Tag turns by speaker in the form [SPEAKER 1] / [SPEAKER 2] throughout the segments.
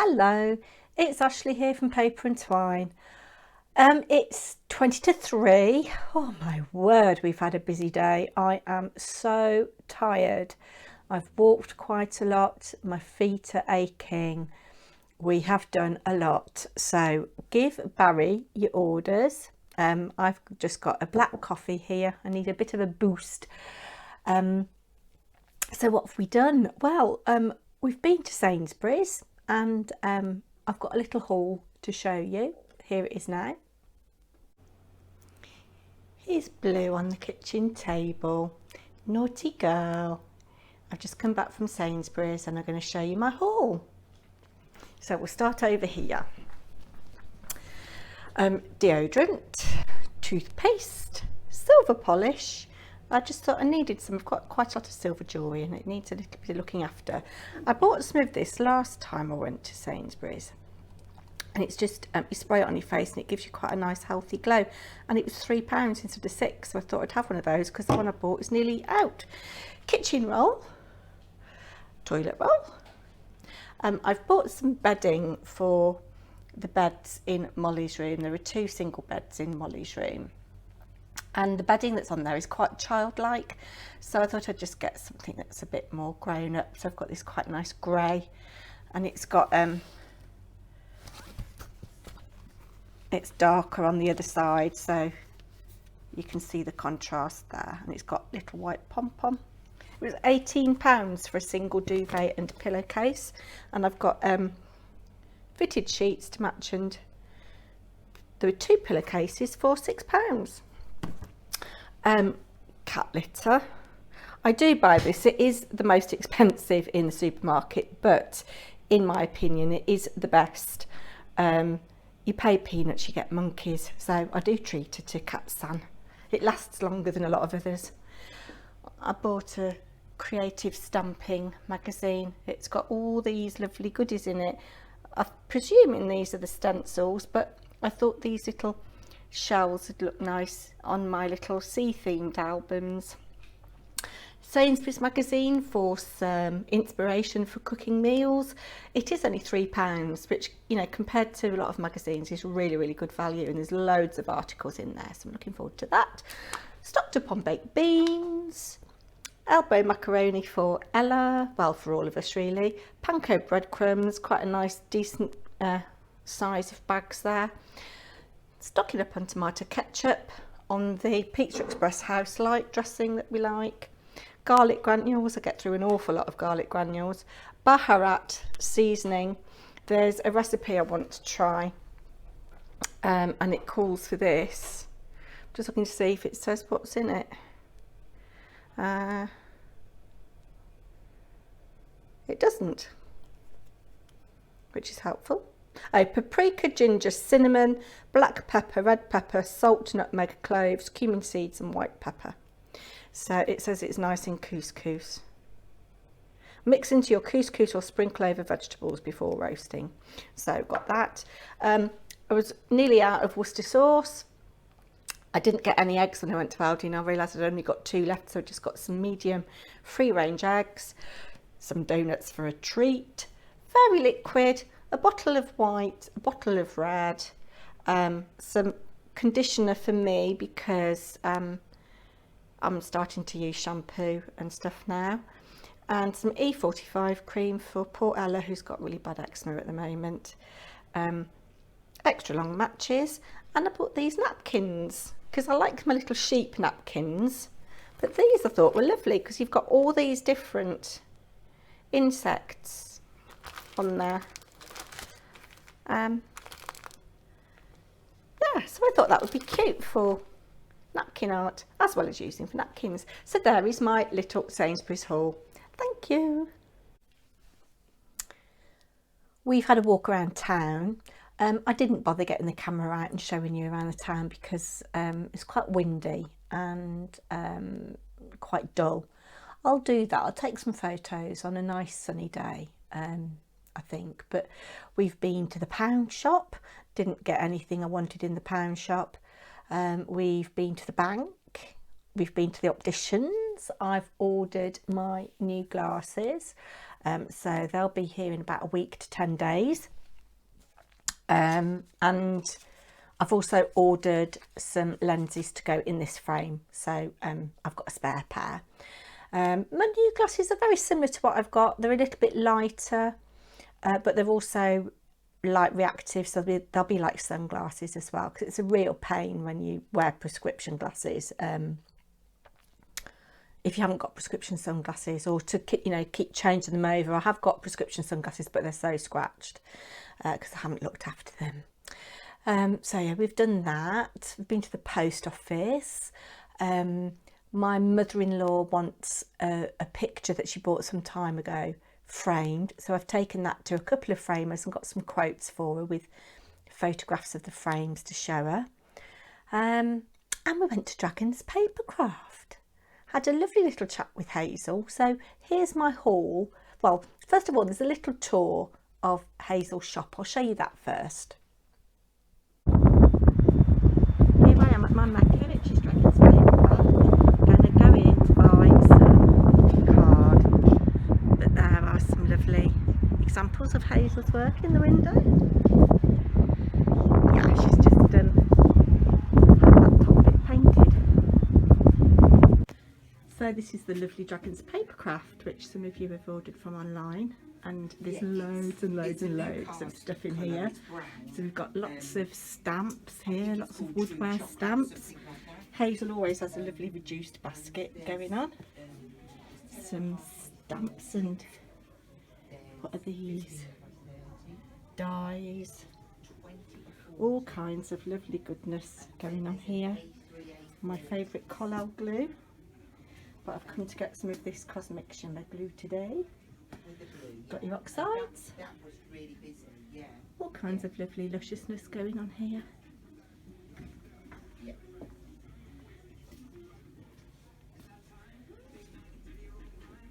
[SPEAKER 1] Hello, it's Ashley here from Paper&Twine. It's 20 to 3. Oh my word, we've had a busy day. I am so tired. I've walked quite a lot. My feet are aching. We have done a lot. So give Barry your orders. I've just got a black coffee here. I need a bit of a boost. So what have we done? Well, we've been to Sainsbury's and I've got a little haul to show you. Here it is now. Here's Blue on the kitchen table. Naughty girl. I've just come back from Sainsbury's and I'm going to show you my haul. So we'll start over here. Deodorant, toothpaste, silver polish. I just thought I needed some. I've got quite a lot of silver jewellery and it needs a little bit of looking after. I bought some of this last time I went to Sainsbury's, and it's just you spray it on your face and it gives you quite a nice healthy glow, and it was £3 instead of £6, so I thought I'd have one of those because the one I bought is nearly out. Kitchen roll, toilet roll. I've bought some bedding for the beds in Molly's room. There are 2 single beds in Molly's room. And the bedding that's on there is quite childlike, so I thought I'd just get something that's a bit more grown up. So I've got this quite nice grey, and it's got it's darker on the other side, so you can see the contrast there, and it's got little white pom-pom. It was £18 for a single duvet and pillowcase, and I've got fitted sheets to match, and there were 2 pillowcases for £6. Cat litter. I do buy this. It is the most expensive in the supermarket, but in my opinion it is the best. You pay peanuts, you get monkeys, so I do treat it to Cat San. It lasts longer than a lot of others. I bought a creative stamping magazine. It's got all these lovely goodies in it. I'm presuming these are the stencils, but I thought these little shells would look nice on my little sea themed albums. Sainsbury's magazine for some inspiration for cooking meals. It is only £3, which, you know, compared to a lot of magazines is really good value, and there's loads of articles in there, so I'm looking forward to that. Stocked up on baked beans, elbow macaroni for Ella, well, for all of us really, panko breadcrumbs, quite a nice decent size of bags there. Stocking up on tomato ketchup, on the Pizza Express house light dressing that we like. Garlic granules, I get through an awful lot of garlic granules. Baharat seasoning, there's a recipe I want to try, and it calls for this. I'm just looking to see if it says what's in it. It doesn't, which is helpful. Oh, paprika, ginger, cinnamon, black pepper, red pepper, salt, nutmeg, cloves, cumin seeds and white pepper. So it says it's nice in couscous. Mix into your couscous or sprinkle over vegetables before roasting. So got that. I was nearly out of Worcester sauce. I didn't get any eggs when I went to Aldi, and I realised I'd only got 2 left, so I just got some medium free range eggs, some donuts for a treat, very liquid, a bottle of white, a bottle of red, some conditioner for me because I'm starting to use shampoo and stuff now, and some E45 cream for poor Ella, who's got really bad eczema at the moment, extra long matches, and I bought these napkins because I like my little sheep napkins, but these I thought were lovely because you've got all these different insects on there. Yeah, so I thought that would be cute for napkin art as well as using for napkins. So there is my little Sainsbury's haul. Thank you. We've had a walk around town. I didn't bother getting the camera out and showing you around the town because it's quite windy and quite dull. I'll do that. I'll take some photos on a nice sunny day, I think. But we've been to the pound shop, didn't get anything I wanted in the pound shop. We've been to the bank, we've been to the opticians, I've ordered my new glasses, So they'll be here in about a week to 10 days. And I've also ordered some lenses to go in this frame, so I've got a spare pair. My new glasses are very similar to what I've got. They're a little bit lighter, but they're also light reactive, so they'll be like sunglasses as well, because it's a real pain when you wear prescription glasses. If you haven't got prescription sunglasses, or to keep changing them over. I have got prescription sunglasses, but they're so scratched because I haven't looked after them. So yeah, we've done that. We've been to the post office. My mother-in-law wants a picture that she bought some time ago framed, so I've taken that to a couple of framers and got some quotes for her with photographs of the frames to show her. And we went to Dragon's Papercraft. Had a lovely little chat with Hazel. So here's my haul. Well, first of all, there's a little tour of Hazel's shop. I'll show you that first. Here I am at my Mecca, which is Dragon's Papercraft. I'm going to go in to buy some card. But there are some lovely examples of Hazel's work in the window. Yeah, she's just done that top bit painted. So this is the lovely Dragon's Papercraft, which some of you have ordered from online, and there's loads and loads and loads of stuff in here. So we've got lots of stamps here, lots of woodware stamps. Hazel always has a lovely reduced basket going on. Some stamps and what are these? Dies. All kinds of lovely goodness going on here. My favourite collal glue. But I've come to get some of this Cosmic Shimmer glue today. Got your oxides. All kinds of lovely lusciousness going on here.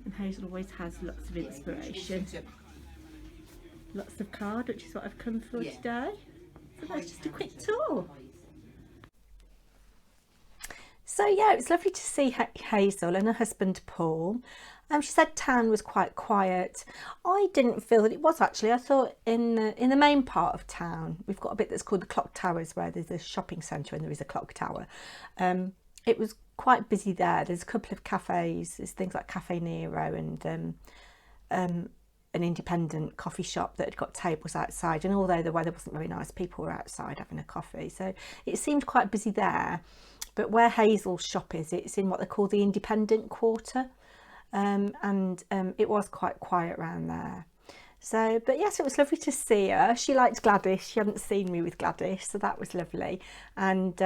[SPEAKER 1] And Hazel always has lots of inspiration. Lots of card, which is what I've come for today. So that's just a quick tour. So yeah, it's lovely to see Hazel and her husband Paul. She said town was quite quiet. I didn't feel that it was actually. I thought in the main part of town, we've got a bit that's called the Clock Towers, where there's a shopping centre and there is a clock tower. It was quite busy there. There's a couple of cafes. There's things like Cafe Nero and an independent coffee shop that had got tables outside. And although the weather wasn't very nice, people were outside having a coffee. So it seemed quite busy there. But where Hazel's shop is, it's in what they call the independent quarter, and it was quite quiet around there. So, but yes, it was lovely to see her. She liked Gladys. She hadn't seen me with Gladys, so that was lovely. And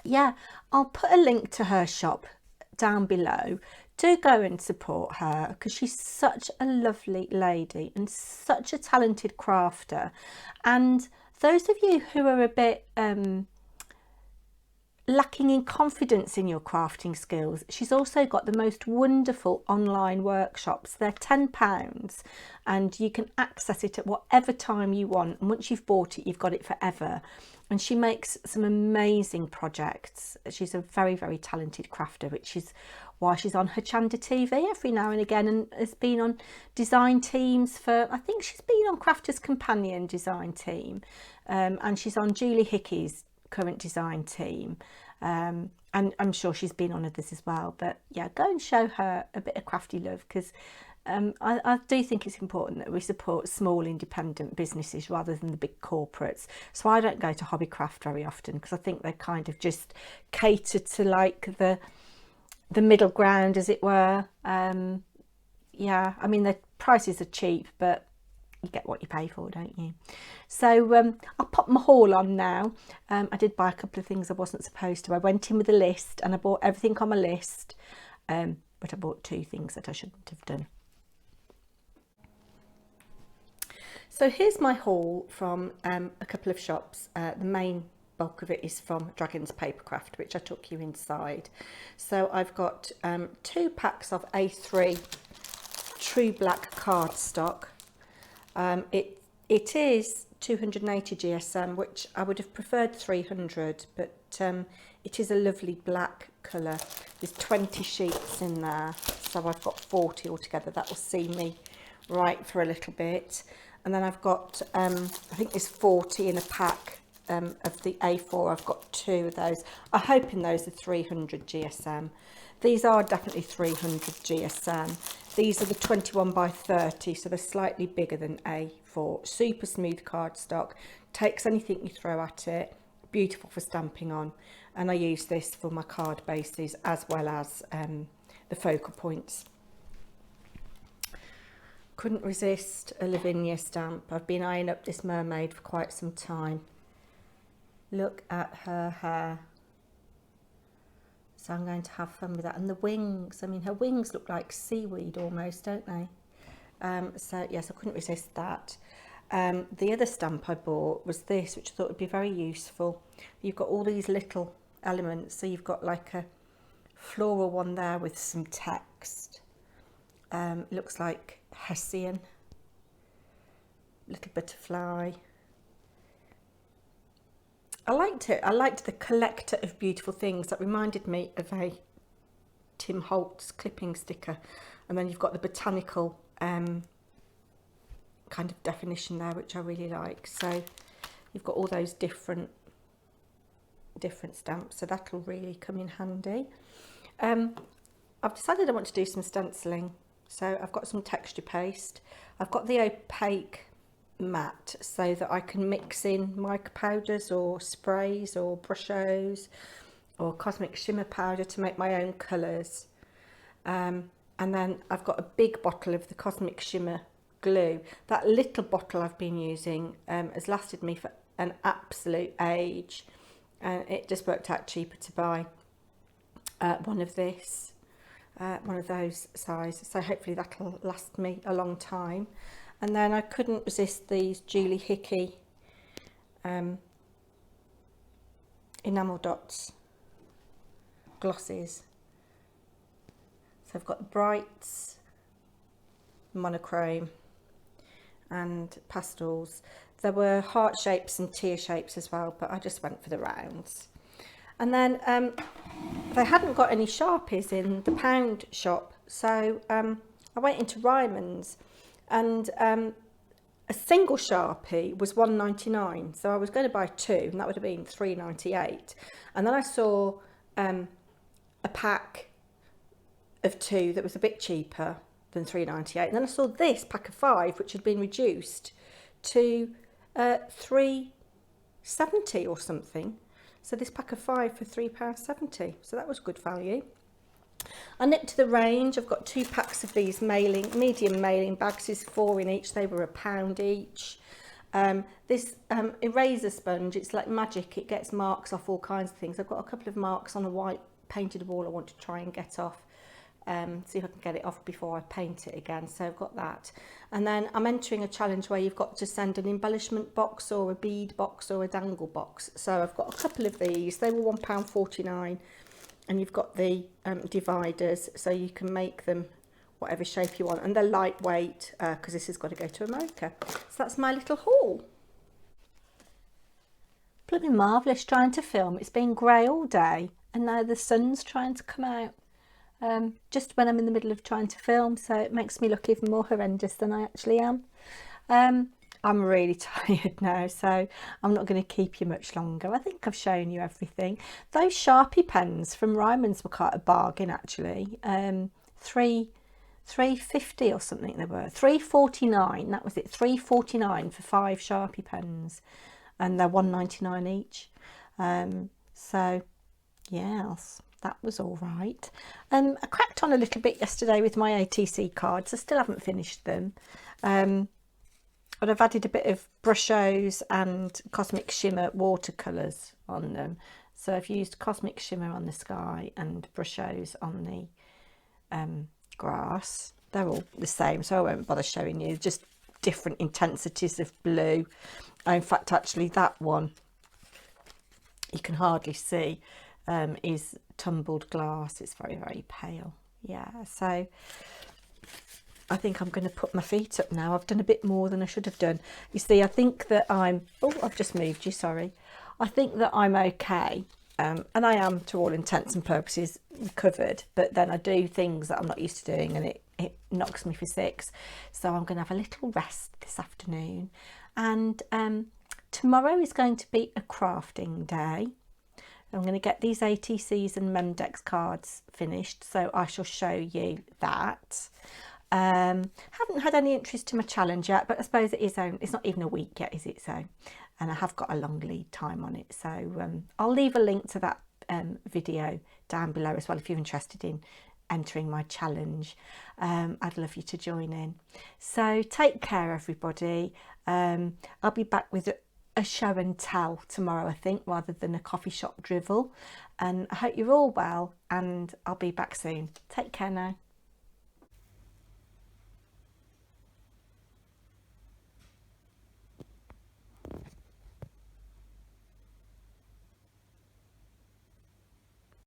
[SPEAKER 1] yeah, I'll put a link to her shop down below. Do go and support her, because she's such a lovely lady and such a talented crafter. And those of you who are a bit lacking in confidence in your crafting skills, she's also got the most wonderful online workshops. They're £10 and you can access it at whatever time you want, and once you've bought it, you've got it forever. And she makes some amazing projects. She's a very, very talented crafter, which is why she's on her Chanda TV every now and again, and has been on design teams for, I think she's been on Crafters Companion design team, and she's on Julie Hickey's current design team, and I'm sure she's been on others as well. But yeah, go and show her a bit of crafty love, because I do think it's important that we support small independent businesses rather than the big corporates. So I don't go to Hobbycraft very often, because I think they kind of just cater to like the middle ground, as it were. Yeah, I mean, the prices are cheap, but you get what you pay for, don't you? So I'll pop my haul on now. I did buy a couple of things I wasn't supposed to. I went in with a list and I bought everything on my list, but I bought 2 things that I shouldn't have done. So here's my haul from a couple of shops. The main bulk of it is from Dragon's Papercraft, which I took you inside. So I've got 2 packs of A3 True Black cardstock. It is 280 GSM, which I would have preferred 300, but it is a lovely black colour. There's 20 sheets in there, so I've got 40 altogether. That will see me right for a little bit. And then I've got, I think there's 40 in a pack of the A4. I've got 2 of those. I'm hoping those are 300 GSM. These are definitely 300 GSM. These are the 21 by 30, so they're slightly bigger than A4. Super smooth cardstock, takes anything you throw at it. Beautiful for stamping on. And I use this for my card bases as well as the focal points. Couldn't resist a Lavinia stamp. I've been eyeing up this mermaid for quite some time. Look at her hair. So I'm going to have fun with that. And the wings, I mean, her wings look like seaweed almost, don't they? So yes, I couldn't resist that. The other stamp I bought was this, which I thought would be very useful. You've got all these little elements. So you've got like a floral one there with some text. It looks like Hessian. Little butterfly. I liked it. I liked the collector of beautiful things. That reminded me of a Tim Holtz clipping sticker. And then you've got the botanical kind of definition there, which I really like. So you've got all those different stamps. So that'll really come in handy. I've decided I want to do some stenciling. So I've got some texture paste. I've got the opaque matte so that I can mix in mica powders or sprays or brushos or cosmic shimmer powder to make my own colours. And then I've got a big bottle of the cosmic shimmer glue. That little bottle I've been using has lasted me for an absolute age, and it just worked out cheaper to buy one of this. One of those size, so hopefully that'll last me a long time. And then I couldn't resist these Julie Hickey enamel dots glosses. So I've got brights, monochrome and pastels. There were heart shapes and tear shapes as well, but I just went for the rounds. And then they hadn't got any Sharpies in the pound shop, so I went into Ryman's, and a single Sharpie was £1.99, so I was going to buy 2, and that would have been £3.98. And then I saw a pack of 2 that was a bit cheaper than £3.98, and then I saw this pack of 5, which had been reduced to £3.70 or something. So this pack of 5 for £3.70, so that was good value. I nipped to the range. I've got 2 packs of these medium mailing bags. There's 4 in each. They were £1 each. This eraser sponge, it's like magic. It gets marks off all kinds of things. I've got a couple of marks on a white painted wall I want to try and get off. See if I can get it off before I paint it again. So I've got that. And then I'm entering a challenge where you've got to send an embellishment box or a bead box or a dangle box. So I've got a couple of these. They were £1.49, and you've got the dividers, so you can make them whatever shape you want. And they're lightweight because this has got to go to America. So that's my little haul. Blooming marvellous trying to film. It's been grey all day, and now the sun's trying to come out. Just when I'm in the middle of trying to film, so it makes me look even more horrendous than I actually am. I'm really tired now, so I'm not going to keep you much longer. I think I've shown you everything. Those Sharpie pens from Ryman's were quite a bargain actually. £3.50 or something they were. £3.49, that was it. £3.49 for 5 Sharpie pens, and they're £1.99 each. So yes. That was all right. I cracked on a little bit yesterday with my ATC cards. I still haven't finished them. But I've added a bit of brushos and Cosmic Shimmer watercolours on them. So I've used Cosmic Shimmer on the sky and brushos on the grass. They're all the same, so I won't bother showing you. Just different intensities of blue. In fact, actually, that one you can hardly see. Is tumbled glass. It's very, very pale. Yeah, so I think I'm going to put my feet up now. I've done a bit more than I should have done. You see, I think that I've just moved you, sorry. I think that I'm okay. and I am, to all intents and purposes, recovered, but then I do things that I'm not used to doing, and it knocks me for six. So I'm going to have a little rest this afternoon, and tomorrow is going to be a crafting day. I'm going to get these ATCs and Memdex cards finished, so I shall show you that. Haven't had any interest to my challenge yet, but I suppose it's not even a week yet, is it? So, and I have got a long lead time on it, so I'll leave a link to that video down below as well if you're interested in entering my challenge. I'd love you to join in. So take care, everybody. I'll be back with a show and tell tomorrow, I think, rather than a coffee shop drivel, and I hope you're all well, and I'll be back soon. Take care now.